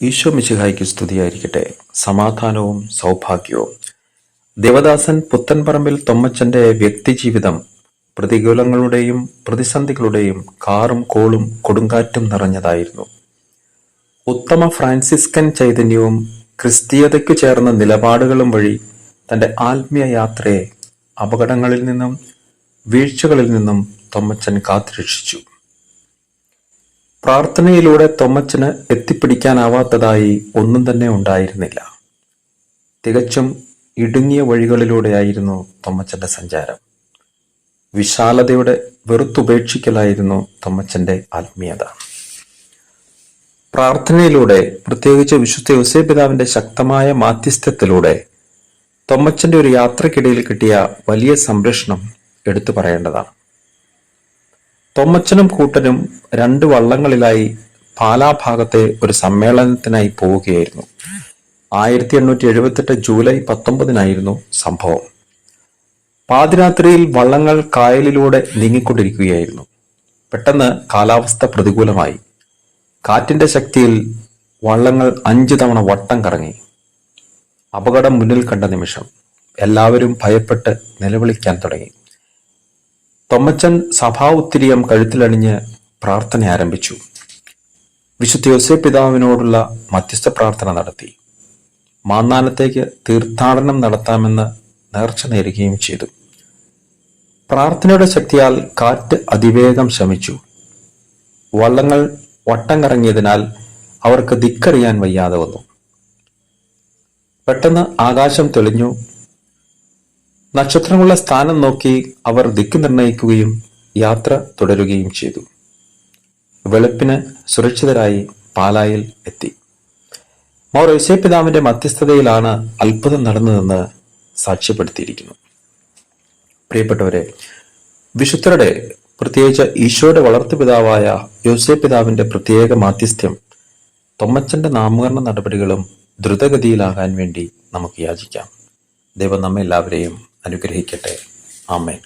ഈശോ മിശിഹായ്ക്ക് സ്തുതിയായിരിക്കട്ടെ. സമാധാനവും സൗഭാഗ്യവും. ദേവദാസൻ പുത്തൻപറമ്പിൽ തൊമ്മച്ചന്റെ വ്യക്തിജീവിതം പ്രതികൂലങ്ങളുടെയും പ്രതിസന്ധികളുടെയും കാറും കോളും കൊടുങ്കാറ്റും നിറഞ്ഞതായിരുന്നു. ഉത്തമ ഫ്രാൻസിസ്കൻ ചൈതന്യവും ക്രിസ്തീയതയ്ക്കു ചേർന്ന നിലപാടുകളും വഴി തന്റെ ആത്മീയ യാത്രയെ അപകടങ്ങളിൽ നിന്നും വീഴ്ചകളിൽ നിന്നും തൊമ്മച്ചൻ കാത്തുരക്ഷിച്ചു. പ്രാർത്ഥനയിലൂടെ തൊമ്മച്ചന് എത്തിപ്പിടിക്കാനാവാത്തതായി ഒന്നും തന്നെ ഉണ്ടായിരുന്നില്ല. തികച്ചും ഇടുങ്ങിയ വഴികളിലൂടെയായിരുന്നു തൊമ്മച്ചന്റെ സഞ്ചാരം. വിശാലതയുടെ വെറുത്തുപേക്ഷിക്കലായിരുന്നു തൊമ്മച്ചന്റെ ആത്മീയത. പ്രാർത്ഥനയിലൂടെ, പ്രത്യേകിച്ച് വിശുദ്ധ യോസേപ്പിതാവിന്റെ ശക്തമായ മാധ്യസ്ഥ്യത്തിലൂടെ തൊമ്മച്ചന്റെ ഒരു യാത്രക്കിടയിൽ കിട്ടിയ വലിയ സംരക്ഷണം എടുത്തു പറയേണ്ടതാണ്. തൊമ്മച്ചനും കൂട്ടനും 2 വള്ളങ്ങളിലായി പാലാഭാഗത്തെ ഒരു സമ്മേളനത്തിനായി പോവുകയായിരുന്നു. 1878 ജൂലൈ 19 സംഭവം. പാതിരാത്രിയിൽ വള്ളങ്ങൾ കായലിലൂടെ നീങ്ങിക്കൊണ്ടിരിക്കുകയായിരുന്നു. പെട്ടെന്ന് കാലാവസ്ഥ പ്രതികൂലമായി. കാറ്റിന്റെ ശക്തിയിൽ വള്ളങ്ങൾ 5 തവണ വട്ടം കറങ്ങി. അപകടം മുന്നിൽ കണ്ട നിമിഷം എല്ലാവരും ഭയപ്പെട്ട് നിലവിളിക്കാൻ തുടങ്ങി. തൊമ്മച്ചൻ സഭാഉത്തിരിയം കഴുത്തിലണിഞ്ഞ് പ്രാർത്ഥന ആരംഭിച്ചു. വിശുദ്ധ യോസേപ്പിതാവിനോടുള്ള മധ്യസ്ഥ പ്രാർത്ഥന നടത്തി. മാന്നാനത്തേക്ക് തീർത്ഥാടനം നടത്താമെന്ന് നേർച്ച നേരുകയും ചെയ്തു. പ്രാർത്ഥനയുടെ ശക്തിയാൽ കാറ്റ് അതിവേഗം ശമിച്ചു. വള്ളങ്ങൾ വട്ടം കറങ്ങിയതിനാൽ അവർക്ക് ദിക്കറിയാൻ വയ്യാതെ വന്നു. പെട്ടെന്ന് ആകാശം തെളിഞ്ഞു. നക്ഷത്രങ്ങളുള്ള സ്ഥാനം നോക്കി അവർ ദിക്ക് നിർണയിക്കുകയും യാത്ര തുടരുകയും ചെയ്തു. വെളുപ്പിന് സുരക്ഷിതരായി പാലായിൽ എത്തി. മോർ യോസേപ്പിതാവിന്റെ മധ്യസ്ഥതയിലാണ് അത്ഭുതം നടന്നതെന്ന് സാക്ഷ്യപ്പെടുത്തിയിരിക്കുന്നു. പ്രിയപ്പെട്ടവരെ, വിശുദ്ധരുടെ, പ്രത്യേകിച്ച് ഈശോയുടെ വളർത്തുപിതാവായ യോസേപ്പിതാവിന്റെ പ്രത്യേക മാധ്യസ്ഥ്യം തൊമ്മച്ചന്റെ നാമകരണ നടപടികളും ദ്രുതഗതിയിലാകാൻ വേണ്ടി നമുക്ക് യാചിക്കാം. ദൈവം നമ്മെ എല്ലാവരെയും അനുഗ്രഹിക്കട്ടെ. ആമേൻ.